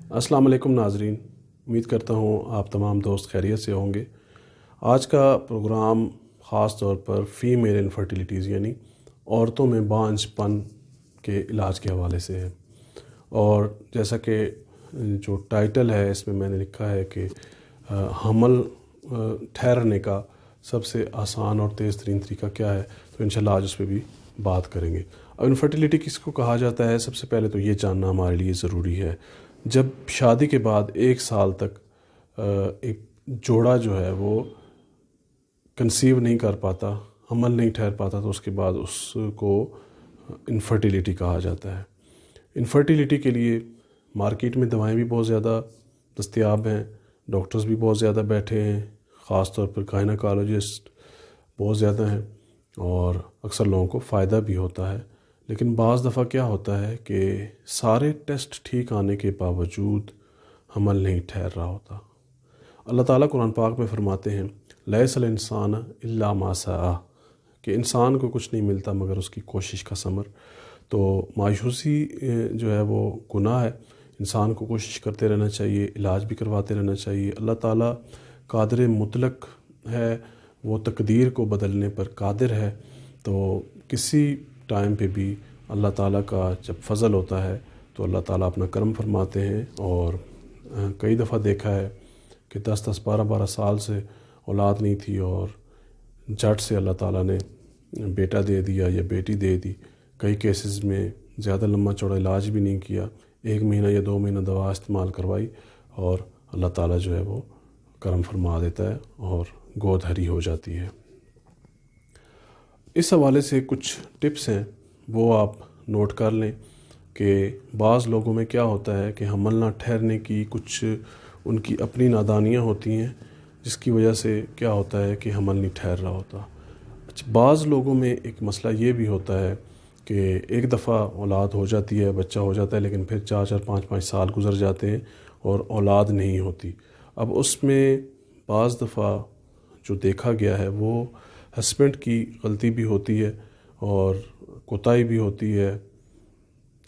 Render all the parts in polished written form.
السلام علیکم ناظرین، امید کرتا ہوں آپ تمام دوست خیریت سے ہوں گے۔ آج کا پروگرام خاص طور پر فیمیل انفرٹیلیٹیز یعنی عورتوں میں بانجھ پن کے علاج کے حوالے سے ہے۔ اور جیسا کہ جو ٹائٹل ہے اس میں نے لکھا ہے کہ حمل ٹھہرنے کا سب سے آسان اور تیز ترین طریقہ کیا ہے، تو انشاءاللہ آج اس پہ بھی بات کریں گے۔ اب انفرٹیلیٹی کس کو کہا جاتا ہے، سب سے پہلے تو یہ جاننا ہمارے لیے ضروری ہے۔ جب شادی کے بعد 1 سال تک ایک جوڑا جو ہے وہ کنسیو نہیں کر پاتا، حمل نہیں ٹھہر پاتا، تو اس کے بعد اس کو انفرٹیلیٹی کہا جاتا ہے۔ انفرٹیلیٹی کے لیے مارکیٹ میں دوائیں بھی بہت زیادہ دستیاب ہیں، ڈاکٹرز بھی بہت زیادہ بیٹھے ہیں، خاص طور پر گائنیکالوجسٹ بہت زیادہ ہیں، اور اکثر لوگوں کو فائدہ بھی ہوتا ہے۔ لیکن بعض دفعہ کیا ہوتا ہے کہ سارے ٹیسٹ ٹھیک آنے کے باوجود حمل نہیں ٹھہر رہا ہوتا۔ اللہ تعالیٰ قرآن پاک میں فرماتے ہیں لیس الانسان الا ما سعی، کہ انسان کو کچھ نہیں ملتا مگر اس کی کوشش کا ثمر۔ تو مایوسی جو ہے وہ گناہ ہے، انسان کو کوشش کرتے رہنا چاہیے، علاج بھی کرواتے رہنا چاہیے۔ اللہ تعالیٰ قادر مطلق ہے، وہ تقدیر کو بدلنے پر قادر ہے، تو کسی ٹائم پہ بھی اللہ تعالیٰ کا جب فضل ہوتا ہے تو اللہ تعالیٰ اپنا کرم فرماتے ہیں۔ اور کئی دفعہ دیکھا ہے کہ 10 12 سال سے اولاد نہیں تھی اور جھٹ سے اللہ تعالیٰ نے بیٹا دے دیا یا بیٹی دے دی۔ کئی کیسز میں زیادہ لمبا چوڑا علاج بھی نہیں کیا، 1 مہینہ یا 2 مہینہ دوا استعمال کروائی، اور اللہ تعالیٰ جو ہے وہ کرم فرما دیتا ہے اور گود ہری ہو جاتی ہے۔ اس حوالے سے کچھ ٹپس ہیں، وہ آپ نوٹ کر لیں کہ بعض لوگوں میں کیا ہوتا ہے کہ حمل نہ ٹھہرنے کی کچھ ان کی اپنی نادانیاں ہوتی ہیں، جس کی وجہ سے کیا ہوتا ہے کہ حمل نہیں ٹھہر رہا ہوتا۔ بعض لوگوں میں ایک مسئلہ یہ بھی ہوتا ہے کہ ایک دفعہ اولاد ہو جاتی ہے، بچہ ہو جاتا ہے، لیکن پھر 4 5 سال گزر جاتے ہیں اور اولاد نہیں ہوتی۔ اب اس میں بعض دفعہ جو دیکھا گیا ہے وہ ہسبینڈ کی غلطی بھی ہوتی ہے اور کوتاہی بھی ہوتی ہے۔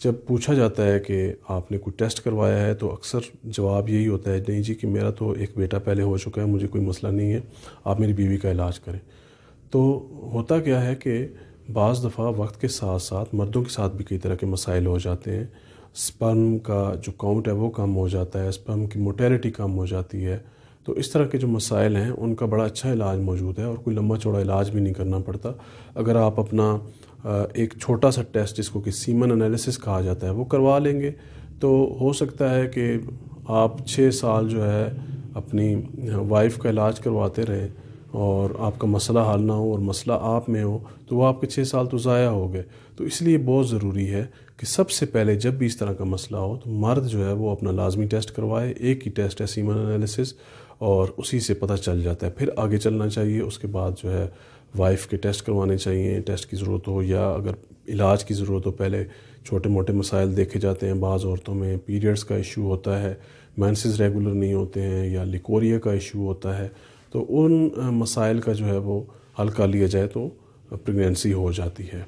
جب پوچھا جاتا ہے کہ آپ نے کوئی ٹیسٹ کروایا ہے تو اکثر جواب یہی ہوتا ہے نہیں جی، کہ میرا تو ایک بیٹا پہلے ہو چکا ہے، مجھے کوئی مسئلہ نہیں ہے، آپ میری بیوی کا علاج کریں۔ تو ہوتا کیا ہے کہ بعض دفعہ وقت کے ساتھ ساتھ مردوں کے ساتھ بھی کئی طرح کے مسائل ہو جاتے ہیں۔ سپرم کا جو کاؤنٹ ہے وہ کم ہو جاتا ہے، سپرم کی موٹیلٹی کم ہو جاتی ہے۔ تو اس طرح کے جو مسائل ہیں ان کا بڑا اچھا علاج موجود ہے، اور کوئی لمبا چوڑا علاج بھی نہیں کرنا پڑتا۔ اگر آپ اپنا ایک چھوٹا سا ٹیسٹ جس کو کہ سیمن انالیسس کہا جاتا ہے وہ کروا لیں گے، تو ہو سکتا ہے کہ آپ 6 سال جو ہے اپنی وائف کا علاج کرواتے رہیں اور آپ کا مسئلہ حل نہ ہو اور مسئلہ آپ میں ہو، تو وہ آپ کے 6 سال تو ضائع ہو گئے۔ تو اس لیے بہت ضروری ہے کہ سب سے پہلے جب بھی اس طرح کا مسئلہ ہو تو مرد جو ہے وہ اپنا لازمی ٹیسٹ کروائے۔ ایک ہی ٹیسٹ ہے سیمن انالیسس، اور اسی سے پتہ چل جاتا ہے، پھر آگے چلنا چاہیے۔ اس کے بعد جو ہے وائف کے ٹیسٹ کروانے چاہیے، ٹیسٹ کی ضرورت ہو یا اگر علاج کی ضرورت ہو۔ پہلے چھوٹے موٹے مسائل دیکھے جاتے ہیں، بعض عورتوں میں پیریڈز کا ایشو ہوتا ہے، مینسز ریگولر نہیں ہوتے ہیں، یا لیکوریا کا ایشو ہوتا ہے، تو ان مسائل کا جو ہے وہ حل کر لیا جائے تو پریگنینسی ہو جاتی ہے۔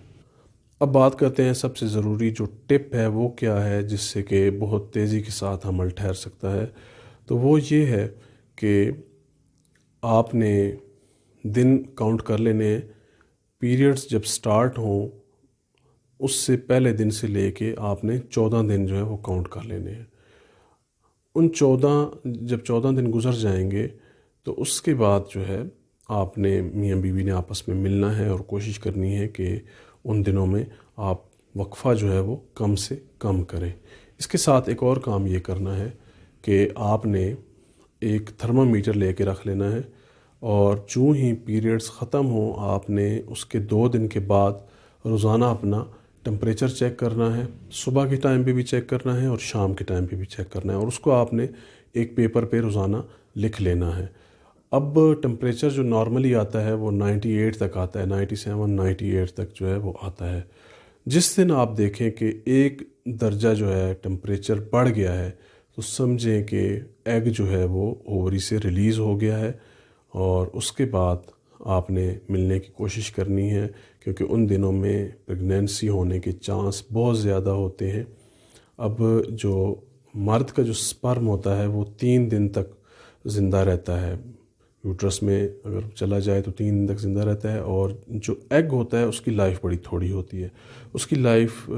اب بات کرتے ہیں سب سے ضروری جو ٹپ ہے وہ کیا ہے جس سے کہ بہت تیزی کے ساتھ حمل ٹھہر سکتا ہے، تو وہ یہ ہے کہ آپ نے دن کاؤنٹ کر لینے ہیں۔ پیریڈز جب سٹارٹ ہوں اس سے پہلے دن سے لے کے آپ نے 14 دن جو ہے وہ کاؤنٹ کر لینے ہیں۔ جب 14 دن گزر جائیں گے تو اس کے بعد جو ہے آپ نے میاں بیوی نے آپس میں ملنا ہے اور کوشش کرنی ہے کہ ان دنوں میں آپ وقفہ جو ہے وہ کم سے کم کریں۔ اس کے ساتھ ایک اور کام یہ کرنا ہے کہ آپ نے ایک تھرمامیٹر لے کے رکھ لینا ہے، اور جو ہی پیریڈز ختم ہوں آپ نے اس کے 2 دن کے بعد روزانہ اپنا ٹمپریچر چیک کرنا ہے۔ صبح کے ٹائم پہ بھی چیک کرنا ہے اور شام کے ٹائم پہ بھی چیک کرنا ہے، اور اس کو آپ نے ایک پیپر پہ روزانہ لکھ لینا ہے۔ اب ٹمپریچر جو نارملی آتا ہے وہ 98 تک آتا ہے، 97 98 تک جو ہے وہ آتا ہے۔ جس دن آپ دیکھیں کہ 1 درجہ جو ہے ٹمپریچر بڑھ گیا ہے تو سمجھیں کہ ایگ جو ہے وہ اووری سے ریلیز ہو گیا ہے، اور اس کے بعد آپ نے ملنے کی کوشش کرنی ہے، کیونکہ ان دنوں میں پریگنینسی ہونے کے چانس بہت زیادہ ہوتے ہیں۔ اب جو مرد کا جو سپرم ہوتا ہے وہ 3 دن تک زندہ رہتا ہے، یوٹرس میں اگر چلا جائے تو 3 دن تک زندہ رہتا ہے، اور جو ایگ ہوتا ہے اس کی لائف بڑی تھوڑی ہوتی ہے، اس کی لائف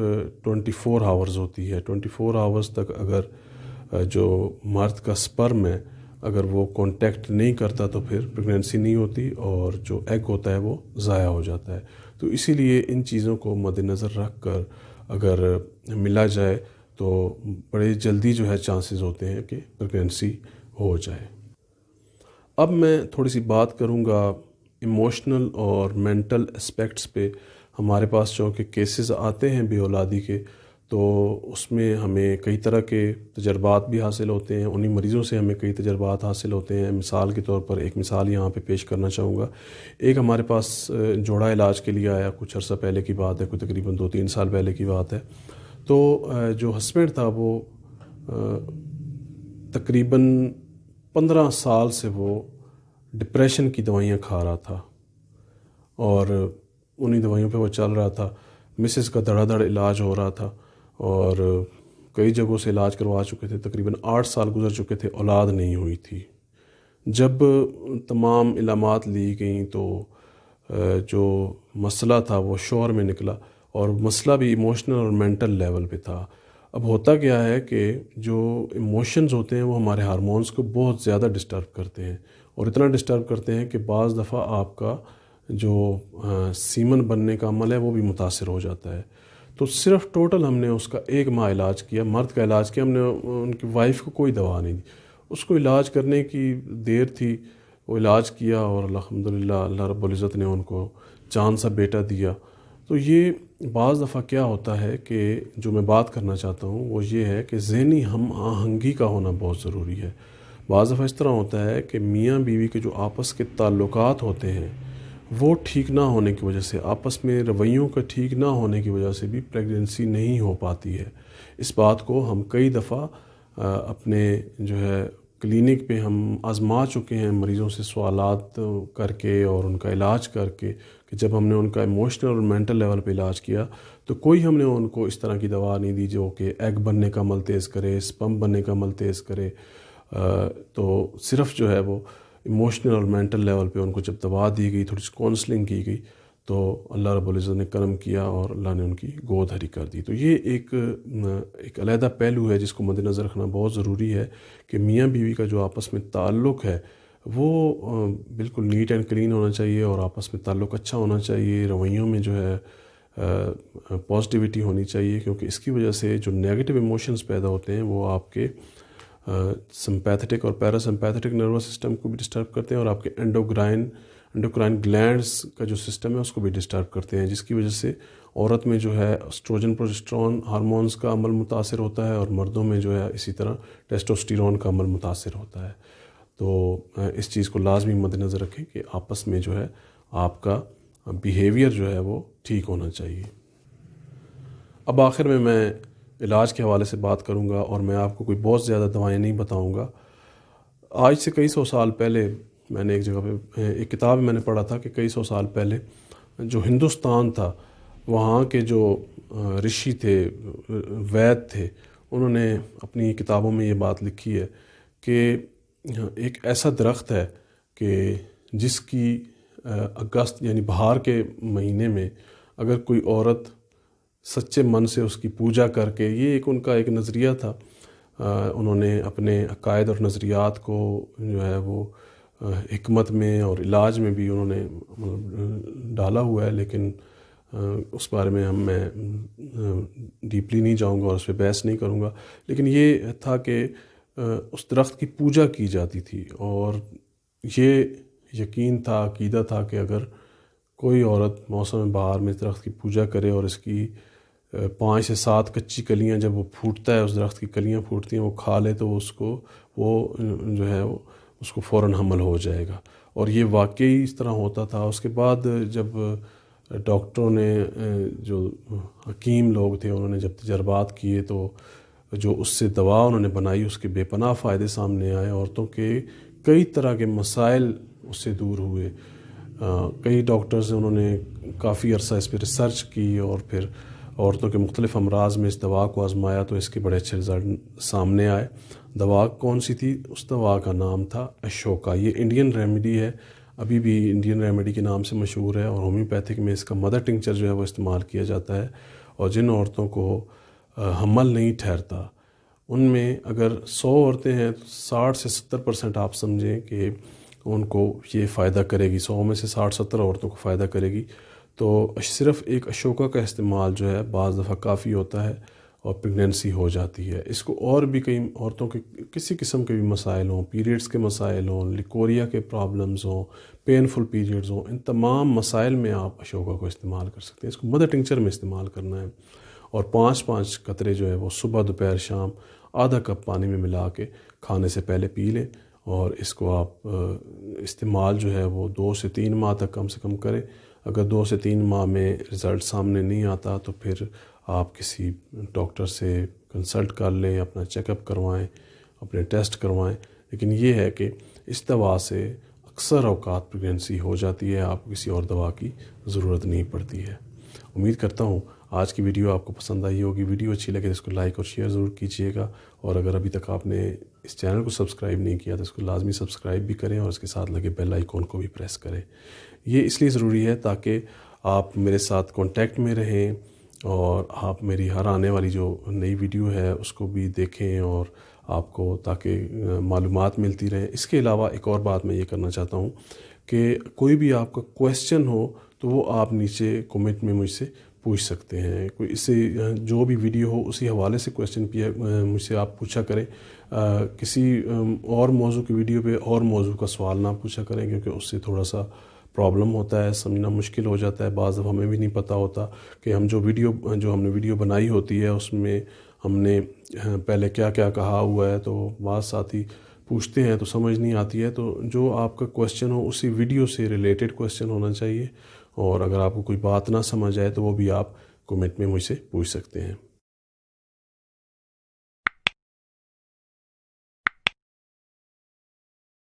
24 آورز ہوتی ہے۔ 24 آورز تک اگر جو مرد کا سپرم ہے اگر وہ کانٹیکٹ نہیں کرتا تو پھر پریگنینسی نہیں ہوتی، اور جو ایگ ہوتا ہے وہ ضائع ہو جاتا ہے۔ تو اسی لیے ان چیزوں کو مد نظر رکھ کر اگر ملا جائے تو بڑے جلدی جو ہے چانسز ہوتے ہیں کہ پریگنینسی ہو جائے۔ اب میں تھوڑی سی بات کروں گا ایموشنل اور مینٹل اسپیکٹس پہ۔ ہمارے پاس جو کہ کیسز آتے ہیں بے اولادی کے، تو اس میں ہمیں کئی طرح کے تجربات بھی حاصل ہوتے ہیں، انہی مریضوں سے ہمیں کئی تجربات حاصل ہوتے ہیں۔ مثال کے طور پر ایک مثال یہاں پہ پیش کرنا چاہوں گا۔ ایک ہمارے پاس جوڑا علاج کے لیے آیا، کچھ عرصہ پہلے کی بات ہے، کوئی تقریباً 2-3 سال پہلے کی بات ہے۔ تو جو ہسبینڈ تھا وہ تقریباً 15 سال سے وہ ڈپریشن کی دوائیاں کھا رہا تھا، اور انہی دوائیوں پہ وہ چل رہا تھا۔ مسز کا دھڑا دھڑ علاج ہو رہا تھا، اور کئی جگہوں سے علاج کروا چکے تھے، تقریباً 8 سال گزر چکے تھے، اولاد نہیں ہوئی تھی۔ جب تمام علامات لی گئیں تو جو مسئلہ تھا وہ شوہر میں نکلا، اور مسئلہ بھی ایموشنل اور مینٹل لیول پہ تھا۔ اب ہوتا کیا ہے کہ جو ایموشنز ہوتے ہیں وہ ہمارے ہارمونز کو بہت زیادہ ڈسٹرب کرتے ہیں، اور اتنا ڈسٹرب کرتے ہیں کہ بعض دفعہ آپ کا جو سیمن بننے کا عمل ہے وہ بھی متاثر ہو جاتا ہے۔ تو صرف ٹوٹل ہم نے اس کا 1 ماہ علاج کیا، مرد کا علاج کیا، ہم نے ان کی وائف کو کوئی دوا نہیں دی۔ اس کو علاج کرنے کی دیر تھی، وہ علاج کیا، اور الحمدللہ اللہ رب العزت نے ان کو جان سا بیٹا دیا۔ تو یہ بعض دفعہ کیا ہوتا ہے کہ جو میں بات کرنا چاہتا ہوں وہ یہ ہے کہ ذہنی ہم آہنگی کا ہونا بہت ضروری ہے۔ بعض دفعہ اس طرح ہوتا ہے کہ میاں بیوی کے جو آپس کے تعلقات ہوتے ہیں وہ ٹھیک نہ ہونے کی وجہ سے، آپس میں رویوں کا ٹھیک نہ ہونے کی وجہ سے بھی پریگنینسی نہیں ہو پاتی ہے۔ اس بات کو ہم کئی دفعہ اپنے جو ہے کلینک پہ ہم آزما چکے ہیں، مریضوں سے سوالات کر کے اور ان کا علاج کر کے، کہ جب ہم نے ان کا ایموشنل اور مینٹل لیول پہ علاج کیا تو کوئی ہم نے ان کو اس طرح کی دوا نہیں دی جو کہ ایگ بننے کا عمل تیز کرے، سپرم بننے کا عمل تیز کرے۔ تو صرف جو ہے وہ ایموشنل اور مینٹل لیول پہ ان کو جب دوا دی گئی، تھوڑی سی کونسلنگ کی گئی، تو اللہ رب العزت نے کرم کیا اور اللہ نے ان کی گود ہری کر دی۔ تو یہ ایک علیحدہ پہلو ہے جس کو مد نظر رکھنا بہت ضروری ہے کہ میاں بیوی کا جو آپس میں تعلق ہے وہ بالکل نیٹ اینڈ کلین ہونا چاہیے، اور آپس میں تعلق اچھا ہونا چاہیے، رویوں میں جو ہے پازیٹیوٹی ہونی چاہیے، کیونکہ اس کی وجہ سے جو نیگیٹو ایموشنز پیدا ہوتے ہیں وہ آپ کے سمپیتھٹک اور پیراسمپیتھٹک نروس سسٹم کو بھی ڈسٹرب کرتے ہیں، اور آپ کے انڈوکرائن گلینڈز کا جو سسٹم ہے اس کو بھی ڈسٹرب کرتے ہیں، جس کی وجہ سے عورت میں جو ہے اسٹروجن پروجسٹرون ہارمونز کا عمل متاثر ہوتا ہے، اور مردوں میں جو ہے اسی طرح ٹیسٹوسٹیرون کا عمل متاثر ہوتا ہے۔ تو اس چیز کو لازمی مد نظر رکھیں کہ آپس میں جو ہے آپ کا بیہیویئر جو ہے وہ ٹھیک ہونا چاہیے۔ اب آخر میں علاج کے حوالے سے بات کروں گا، اور میں آپ کو کوئی بہت زیادہ دوائیں نہیں بتاؤں گا۔ آج سے کئی سو سال پہلے میں نے ایک جگہ پہ ایک کتاب میں نے پڑھا تھا کہ کئی سو سال پہلے جو ہندوستان تھا وہاں کے جو رشی تھے، وید تھے، انہوں نے اپنی کتابوں میں یہ بات لکھی ہے کہ ایک ایسا درخت ہے کہ جس کی اگست یعنی بہار کے مہینے میں اگر کوئی عورت سچے من سے اس کی پوجا کر کے، یہ ان کا ایک نظریہ تھا، انہوں نے اپنے عقائد اور نظریات کو جو ہے وہ حکمت میں اور علاج میں بھی انہوں نے ڈالا ہوا ہے، لیکن اس بارے میں میں ڈیپلی نہیں جاؤں گا اور اس پہ بحث نہیں کروں گا۔ لیکن یہ تھا کہ اس درخت کی پوجا کی جاتی تھی، اور یہ یقین تھا، عقیدہ تھا کہ اگر کوئی عورت موسم بہار میں اس درخت کی پوجا کرے اور اس کی 5 سے 7 کچی کلیاں جب وہ پھوٹتا ہے، اس درخت کی کلیاں پھوٹتی ہیں، وہ کھا لے تو اس کو وہ جو ہے اس کو فوراً حمل ہو جائے گا، اور یہ واقعی اس طرح ہوتا تھا۔ اس کے بعد جب ڈاکٹروں نے، جو حکیم لوگ تھے، انہوں نے جب تجربات کیے تو جو اس سے دوا انہوں نے بنائی، اس کے بے پناہ فائدے سامنے آئے، عورتوں کے کئی طرح کے مسائل اس سے دور ہوئے۔ کئی ڈاکٹرز انہوں نے کافی عرصہ اس پہ ریسرچ کی، اور پھر عورتوں کے مختلف امراض میں اس دوا کو آزمایا تو اس کے بڑے اچھے رزلٹ سامنے آئے۔ دوا کون سی تھی؟ اس دوا کا نام تھا اشوکا۔ یہ انڈین ریمیڈی ہے، ابھی بھی انڈین ریمیڈی کے نام سے مشہور ہے، اور ہومیوپیتھک میں اس کا مدر ٹنکچر جو ہے وہ استعمال کیا جاتا ہے۔ اور جن عورتوں کو حمل نہیں ٹھہرتا، ان میں اگر 100 عورتیں ہیں تو 60 سے 70% آپ سمجھیں کہ ان کو یہ فائدہ کرے گی، 100 میں سے 60-70 عورتوں کو فائدہ کرے گی۔ تو صرف ایک اشوکا کا استعمال جو ہے بعض دفعہ کافی ہوتا ہے اور پریگنینسی ہو جاتی ہے۔ اس کو اور بھی کئی عورتوں کے کسی قسم کے بھی مسائل ہوں، پیریڈز کے مسائل ہوں، لیکوریا کے پرابلمز ہوں، پینفل پیریڈز ہوں، ان تمام مسائل میں آپ اشوکا کو استعمال کر سکتے ہیں۔ اس کو مدر ٹنکچر میں استعمال کرنا ہے، اور 5 قطرے جو ہے وہ صبح دوپہر شام آدھا کپ پانی میں ملا کے کھانے سے پہلے پی لیں، اور اس کو آپ استعمال جو ہے وہ 2 سے 3 ماہ تک کم سے کم کریں۔ اگر 2 سے 3 ماہ میں رزلٹ سامنے نہیں آتا تو پھر آپ کسی ڈاکٹر سے کنسلٹ کر لیں، اپنا چیک اپ کروائیں، اپنے ٹیسٹ کروائیں۔ لیکن یہ ہے کہ اس دوا سے اکثر اوقات پریگنینسی ہو جاتی ہے، آپ کو کسی اور دوا کی ضرورت نہیں پڑتی ہے۔ امید کرتا ہوں آج کی ویڈیو آپ کو پسند آئی ہوگی۔ ویڈیو اچھی لگے تو اس کو لائک اور شیئر ضرور کیجیے گا، اور اگر ابھی تک آپ نے اس چینل کو سبسکرائب نہیں کیا تو اس کو لازمی سبسکرائب بھی کریں، اور اس کے ساتھ لگے بیل آئیکن کو بھی پریس کریں۔ یہ اس لیے ضروری ہے تاکہ آپ میرے ساتھ کانٹیکٹ میں رہیں، اور آپ میری ہر آنے والی جو نئی ویڈیو ہے اس کو بھی دیکھیں، اور آپ کو تاکہ معلومات ملتی رہیں۔ اس کے علاوہ ایک اور بات میں یہ کرنا چاہتا ہوں کہ کوئی بھی آپ کا کویسچن ہو تو وہ آپ نیچے کمنٹ میں مجھ سے پوچھ سکتے ہیں۔ کوئی اس سے جو بھی ویڈیو ہو اسی حوالے سے کویسچن مجھ سے آپ پوچھا کریں۔ کسی اور موضوع کی ویڈیو پہ اور موضوع کا سوال نہ پوچھا کریں، کیونکہ اس سے تھوڑا سا پرابلم ہوتا ہے، سمجھنا مشکل ہو جاتا ہے۔ بعض دفعہ ہمیں بھی نہیں پتہ ہوتا کہ ہم جو ہم نے ویڈیو بنائی ہوتی ہے اس میں ہم نے پہلے کیا کیا کہا ہوا ہے، تو بعض ساتھی پوچھتے ہیں تو سمجھ نہیں آتی ہے۔ تو جو آپ کا کویسچن ہو اسی ویڈیو سے ریلیٹڈ کویسچن ہونا چاہیے، اور اگر آپ کو کوئی بات نہ سمجھ آئے تو وہ بھی آپ کمنٹ میں مجھ سے پوچھ سکتے ہیں۔